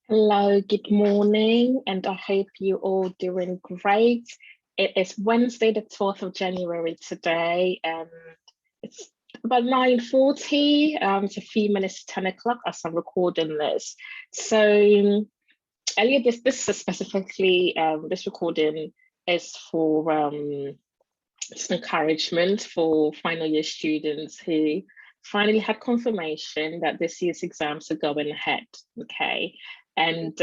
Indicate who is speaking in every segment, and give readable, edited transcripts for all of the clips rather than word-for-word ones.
Speaker 1: Hello, good morning, and I hope you're all doing great. It is Wednesday, the 12th of January today, and it's about 9:40. It's a few minutes to 10 o'clock as I'm recording this. So earlier this is specifically this recording is for just encouragement for final year students who finally had confirmation that this year's exams are going ahead. Okay. And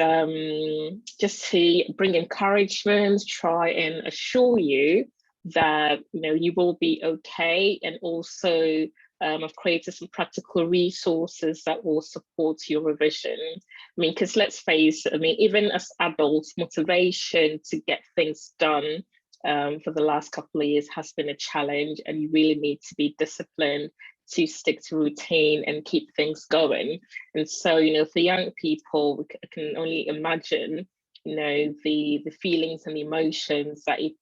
Speaker 1: just to bring encouragement, try and assure you that you will be okay, and also I've created some practical resources that will support your revision. I mean, because let's face it, I mean, even as adults, motivation to get things done for the last couple of years has been a challenge, and you really need to be disciplined to stick to routine and keep things going. And so, for young people, I can only imagine, the feelings and the emotions that you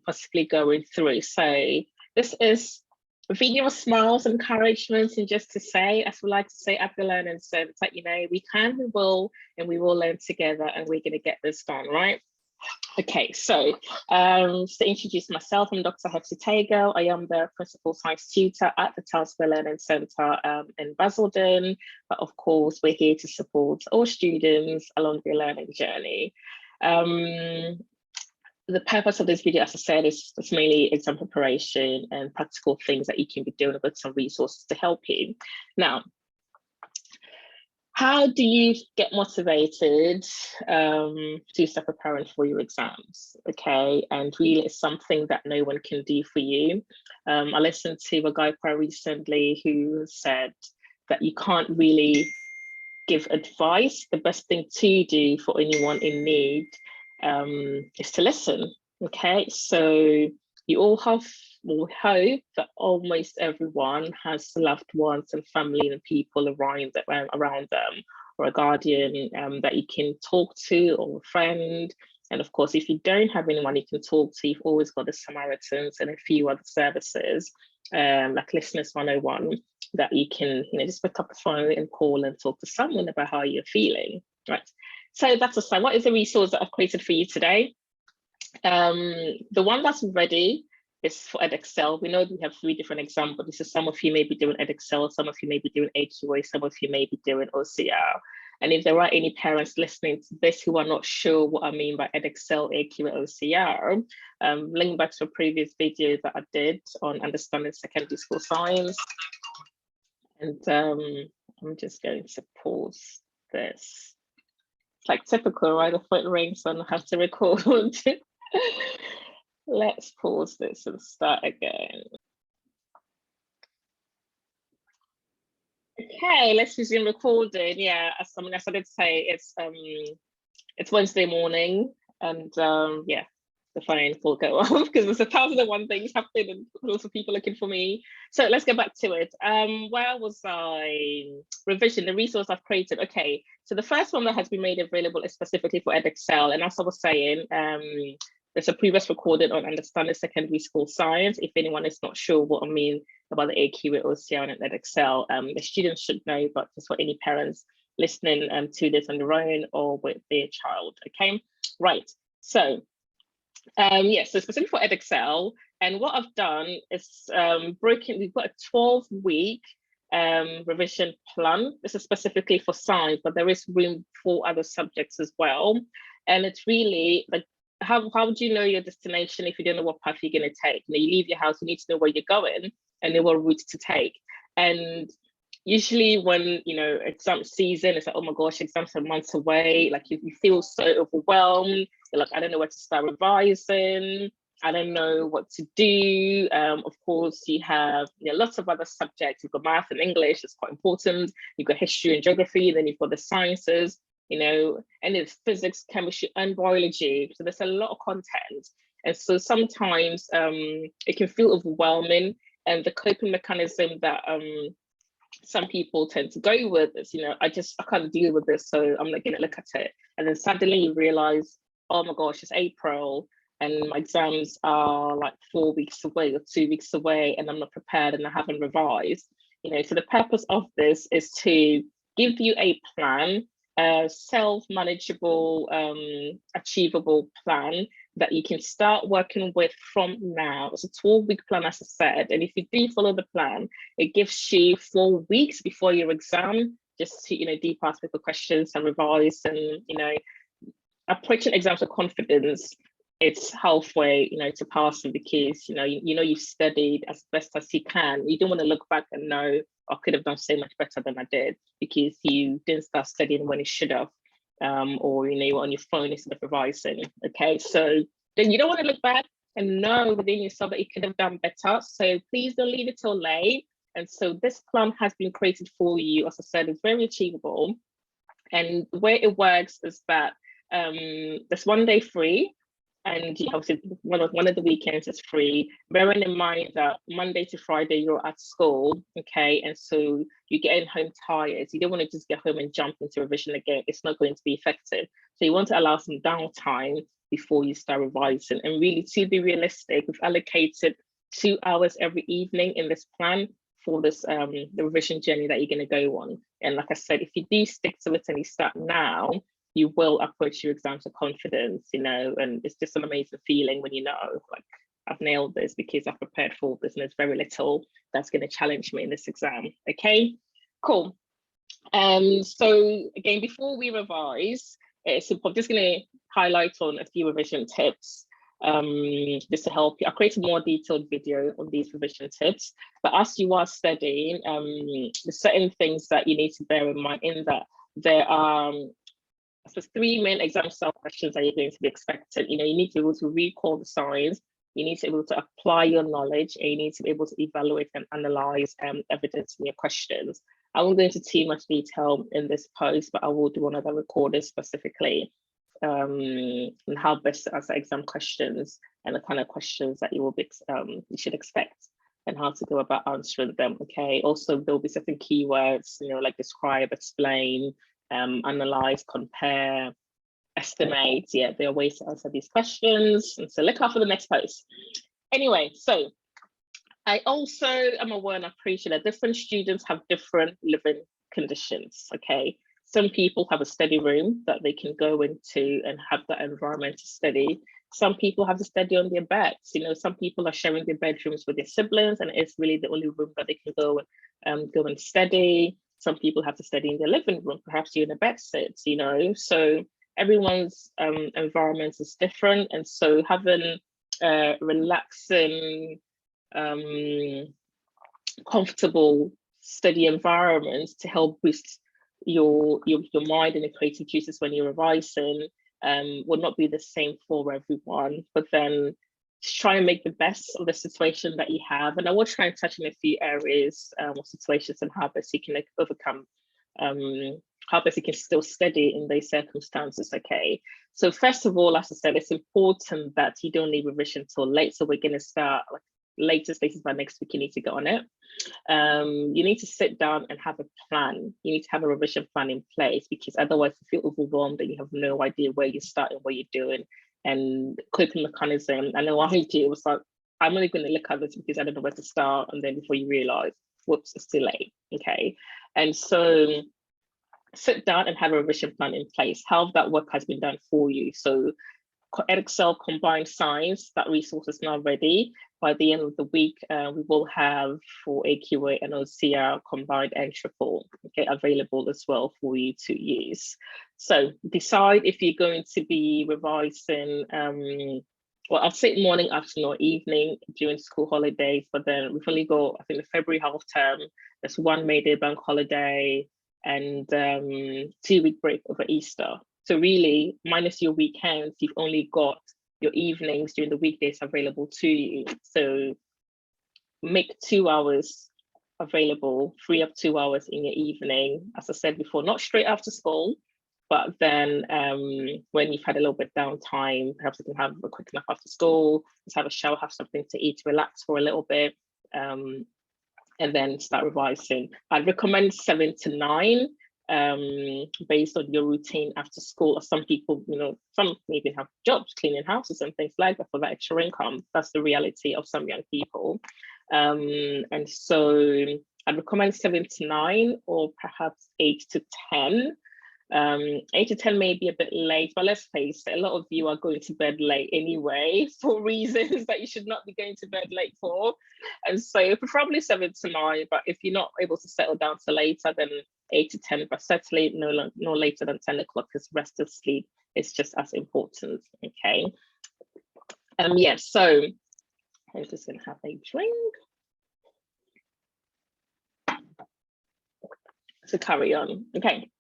Speaker 1: possibly going through. So this is a video of smiles, encouragement, and just to say, as we like to say at the Learning Centre, we can, we will, and we will learn together, and we're going to get this done, right? Okay, so to introduce myself, I'm Dr. Hefsi Tago. I am the Principal Science Tutor at the Town Square Learning Centre in Basildon. But of course, we're here to support all students along their learning journey. The purpose of this video, as I said, is mainly exam preparation and practical things that you can be doing with some resources to help you. Now, how do you get motivated to start preparing for your exams? Okay, and really it's something that no one can do for you. I listened to a guy quite recently who said that you can't really give advice. The best thing to do for anyone in need is to listen. Okay, so you all have, or hope that almost everyone has loved ones and family and people around them, or a guardian that you can talk to, or a friend. And of course, if you don't have anyone you can talk to, you've always got the Samaritans and a few other services, like Listeners 101, that you can, just pick up the phone and call and talk to someone about how you're feeling, right? So that's a sign. What is the resource that I've created for you today? The one that's ready is for Edexcel. We know we have 3 different examples. This is some of you may be doing Edexcel, some of you may be doing AQA, some of you may be doing OCR. And if there are any parents listening to this who are not sure what I mean by Edexcel, AQA, OCR, link back to a previous video that I did on understanding secondary school science. And I'm just going to pause this. It's like typical, right? The foot rings and I have to record. Let's pause this and start again. Okay, let's resume recording. Yeah, as I did say, it's Wednesday morning, and yeah, the phone will go off because there's 1,001 things happening and lots of people looking for me. So let's get back to it. Where was I? Revision, the resource I've created. Okay, so the first one that has been made available is specifically for Edexcel, and as I was saying, there's a previous recording on understanding secondary school science. If anyone is not sure what I mean about the AQA, OCR, and Edexcel, the students should know, but just for any parents listening to this on their own or with their child, okay? Right, so yes, so specifically for Edexcel, and what I've done is we've got a 12-week revision plan. This is specifically for science, but there is room for other subjects as well. And it's really like, how do you know your destination if you don't know what path you're going to take? You leave your house, you need to know where you're going and know what route to take. And usually when, exam season, it's like, oh my gosh, exams are months away. Like you feel so overwhelmed. You're like, I don't know where to start revising. I don't know what to do. Of course, you have lots of other subjects. You've got math and English, it's quite important. You've got history and geography, then you've got the sciences, and it's physics, chemistry, and biology. So there's a lot of content. And so sometimes it can feel overwhelming. And the coping mechanism that some people tend to go with is, I can't deal with this, so I'm not going to look at it. And then suddenly you realize, oh my gosh, it's April and my exams are like 4 weeks away or 2 weeks away, and I'm not prepared and I haven't revised. So the purpose of this is to give you a plan a self-manageable, achievable plan that you can start working with from now. It's a 12-week plan, as I said, and if you do follow the plan, it gives you 4 weeks before your exam just to, deep ask people questions and revise, and approaching exams with confidence. It's halfway, to passing, because you've studied as best as you can. You don't want to look back and know, I could have done so much better than I did, because you didn't start studying when you should have, or you were on your phone instead of revising. Okay, so then you don't want to look back and know within yourself that you could have done better. So please don't leave it till late. And so this plan has been created for you. As I said, it's very achievable. And the way it works is that there's 1 day free, and obviously one of the weekends is free, bearing in mind that Monday to Friday you're at school, okay, and so you're getting home tired. You don't want to just get home and jump into revision again. It's not going to be effective. So you want to allow some downtime before you start revising. And really, to be realistic, we've allocated 2 hours every evening in this plan for this the revision journey that you're going to go on. And like I said, if you do stick to it and you start now, you will approach your exams with confidence, and it's just an amazing feeling when like, I've nailed this because I've prepared for this, and there's very little that's going to challenge me in this exam. Okay, cool. So again, before we revise, I'm just going to highlight on a few revision tips, just to help you. I created a more detailed video on these revision tips, but as you are studying, there's certain things that you need to bear in mind, in that there are so 3 main exam style questions that you're going to be expected. You need to be able to recall the signs, you need to be able to apply your knowledge, and you need to be able to evaluate and analyze evidence in your questions. I won't go into too much detail in this post, but I will do another recording specifically on how best to answer exam questions and the kind of questions that you should expect and how to go about answering them. Okay. Also, there'll be certain keywords, like describe, explain, analyze, compare, estimate. Yeah, there are ways to answer these questions. And so look out for the next post. Anyway, so I also am aware and appreciate that different students have different living conditions. Okay, some people have a study room that they can go into and have that environment to study. Some people have to study on their beds. Some people are sharing their bedrooms with their siblings, and it's really the only room that they can go and study. Some people have to study in their living room, perhaps you're in a bed sit, so everyone's environment is different. And so having relaxing, comfortable study environments to help boost your mind and the creative juices when you're revising will not be the same for everyone, but then try and make the best of the situation that you have. And I will try and touch on a few areas or situations and how best you can overcome, how best you can still study in those circumstances. Okay, so first of all, as I said, it's important that you don't leave revision till late. So we're going to start like latest by next week. You need to get on it. You need to sit down and have a plan. You need to have a revision plan in place, because otherwise you feel overwhelmed and you have no idea where you start and what you're doing. And coping mechanism, I know what I do, it was like, I'm only going to look at this because I don't know where to start, and then before you realize, whoops, it's too late. Okay, and so sit down and have a revision plan in place. How that work has been done for you. So Excel combined science, that resource is now ready. By the end of the week, we will have for AQA and OCR combined and triple, okay, available as well for you to use. So decide if you're going to be revising, well, I'll say morning, afternoon, or evening during school holidays, but then we've only got, I think, the February half term, there's 1 May Day bank holiday, and 2-week break over Easter. So really, minus your weekends, you've only got your evenings during the weekdays available to you. So make 2 hours available, free up 2 hours in your evening. As I said before, not straight after school, but then when you've had a little bit downtime, perhaps you can have a quick nap after school, just have a shower, have something to eat, relax for a little bit, and then start revising. I'd recommend 7 to 9. Based on your routine after school. Or some people, some maybe have jobs cleaning houses and things like that for that extra income. That's the reality of some young people. And so I'd recommend 7 to 9, or perhaps 8 to 10. 8 to 10 may be a bit late, but let's face it, a lot of you are going to bed late anyway for reasons that you should not be going to bed late for. And so preferably 7 to 9, but if you're not able to settle down to later, then 8 to 10, but certainly no later than 10 o'clock, because rest of sleep is just as important, okay? Yeah, so I'm just gonna have a drink to carry on, okay?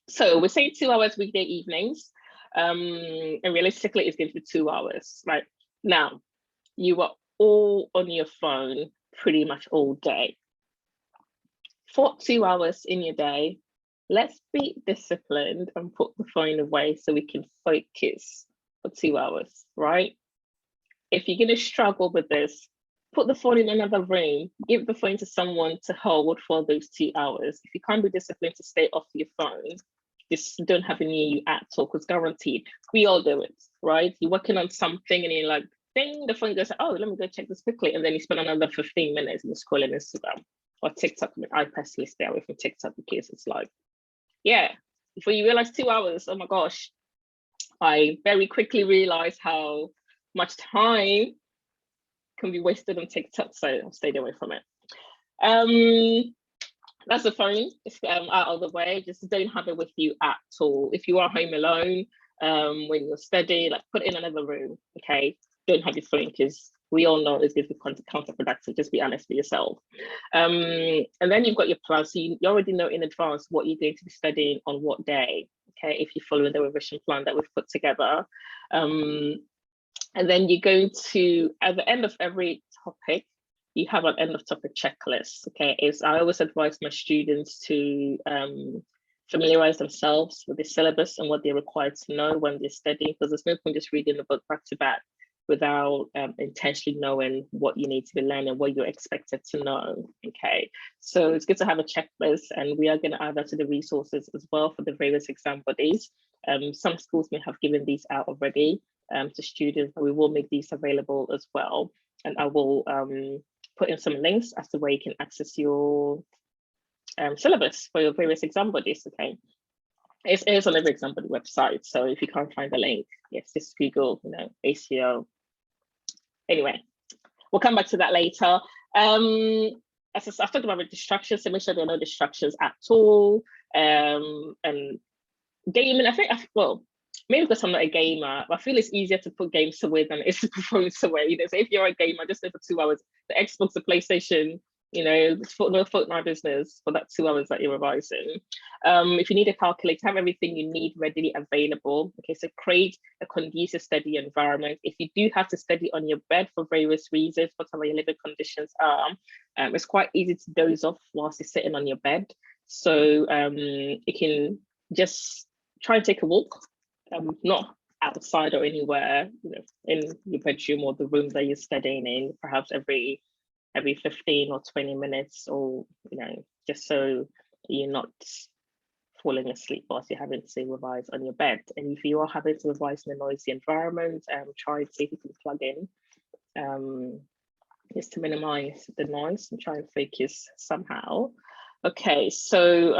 Speaker 1: So we're saying 2 hours weekday evenings, and realistically it's going to be 2 hours, right? Now, you are all on your phone pretty much all day. For 2 hours in your day, let's be disciplined and put the phone away so we can focus for 2 hours, right? If you're going to struggle with this, put the phone in another room, give the phone to someone to hold for those 2 hours. If you can't be disciplined to stay off your phone, just don't have it near you at all, because guaranteed, we all do it, right? You're working on something and you're like, ding, the phone goes, oh, let me go check this quickly. And then you spend another 15 minutes in scrolling Instagram or TikTok. I mean, I personally stay away from TikTok because it's like, yeah, before you realize 2 hours, oh my gosh, I very quickly realized how much time can be wasted on TikTok, so I stayed away from it. That's the phone. It's out of the way. Just don't have it with you at all. If you are home alone, when you're studying, like put it in another room, okay? Don't have your phone, because we all know it's going to be counterproductive. Just be honest with yourself. And then you've got your plan. So you already know in advance what you're going to be studying on what day, okay? If you're following the revision plan that we've put together. And then you're going to, at the end of every topic, you have an end of topic checklist, okay? I always advise my students to familiarize themselves with the syllabus and what they're required to know when they're studying, because there's no point just reading the book back to back without intentionally knowing what you need to be learning, what you're expected to know, okay? So it's good to have a checklist, and we are gonna add that to the resources as well for the various exam bodies. Some schools may have given these out already to students, but we will make these available as well. And I will put in some links as to where you can access your syllabus for your various exam bodies, okay? It is on every exam body website, so if you can't find the link, yes, just Google, ACO. Anyway, we'll come back to that later. As I've talked about with distractions, so make sure there are no distractions at all. And gaming, I think, well, maybe because I'm not a gamer, I feel it's easier to put games away than it is to put phones away. So if you're a gamer, just stay for 2 hours. The Xbox, the PlayStation, no Fortnite business for that 2 hours that you're revising. If you need a calculator, have everything you need readily available. Okay, so create a conducive study environment. If you do have to study on your bed for various reasons, whatever your living conditions are, it's quite easy to doze off whilst you're sitting on your bed. So you can just try and take a walk. Not outside or anywhere, in your bedroom or the room that you're studying in, perhaps every 15 or 20 minutes, or just so you're not falling asleep whilst you're having to revise on your bed. And if you are having to revise in a noisy environment, try and see if you can plug in just to minimize the noise and try and focus somehow. Okay, so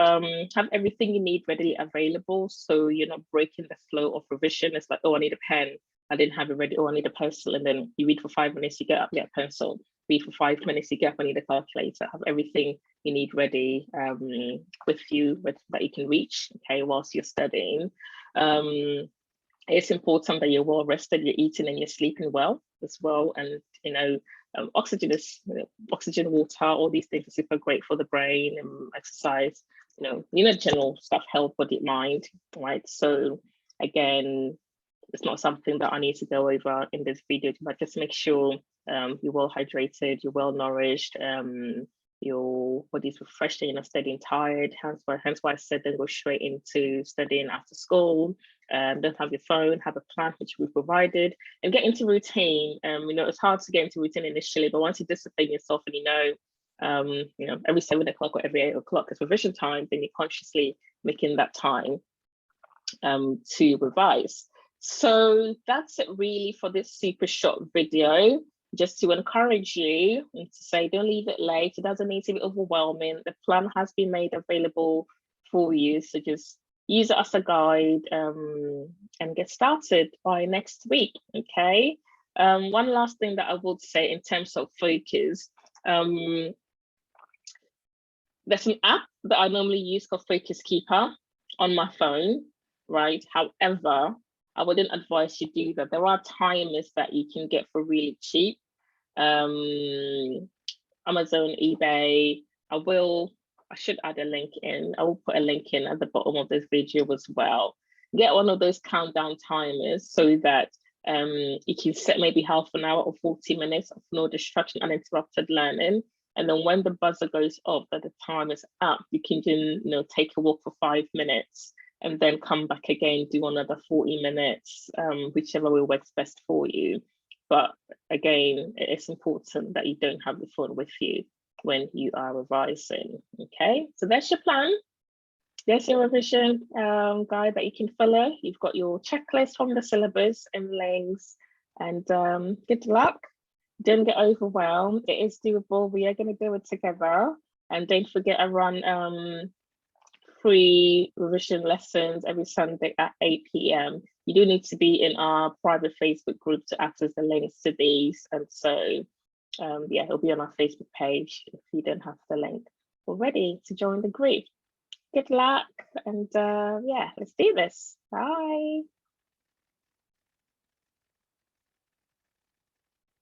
Speaker 1: have everything you need readily available, so you're not breaking the flow of revision. It's like, oh, I need a pen, I didn't have it ready. Oh, I need a pencil, and then you read for 5 minutes, you get up, get a pencil. Read for 5 minutes, you get up, I need a calculator. Have everything you need ready with you that you can reach, okay, whilst you're studying. It's important that you're well rested, you're eating and you're sleeping well as well, and oxygen, water, all these things are super great for the brain, and exercise, general stuff, health, body, mind, right? So again, it's not something that I need to go over in this video, but just make sure you're well hydrated, you're well nourished, your body's refreshed, and you're not studying tired. Hence why I said then go straight into studying after school. Don't have your phone, have a plan which we provided, and get into routine. It's hard to get into routine initially, but once you discipline yourself and every 7 o'clock or every 8 o'clock is revision time, then you're consciously making that time to revise. So that's it really for this super short video, just to encourage you and to say, don't leave it late. It doesn't need to be overwhelming. The plan has been made available for you. So just use it as a guide and get started by next week, okay? One last thing that I would say in terms of focus, there's an app that I normally use called Focus Keeper on my phone, right? However, I wouldn't advise you do that. There are timers that you can get for really cheap. Amazon, eBay. I should add a link in. I will put a link in at the bottom of this video as well. Get one of those countdown timers so that you can set maybe half an hour or 40 minutes of no distraction, uninterrupted learning. And then when the buzzer goes off that the time is up, you can take a walk for 5 minutes and then come back again, do another 40 minutes, whichever way works best for you. But again, it's important that you don't have the phone with you when you are revising, okay? So that's your plan. There's your revision guide that you can follow. You've got your checklist from the syllabus and links, and good luck. Don't get overwhelmed. It is doable. We are going to do it together. And don't forget, I run free revision lessons every Sunday at 8 p.m. You do need to be in our private Facebook group to access the links to these. And so, yeah, it'll be on our Facebook page if you don't have the link already to join the group. Good luck. And yeah, let's do this. Bye.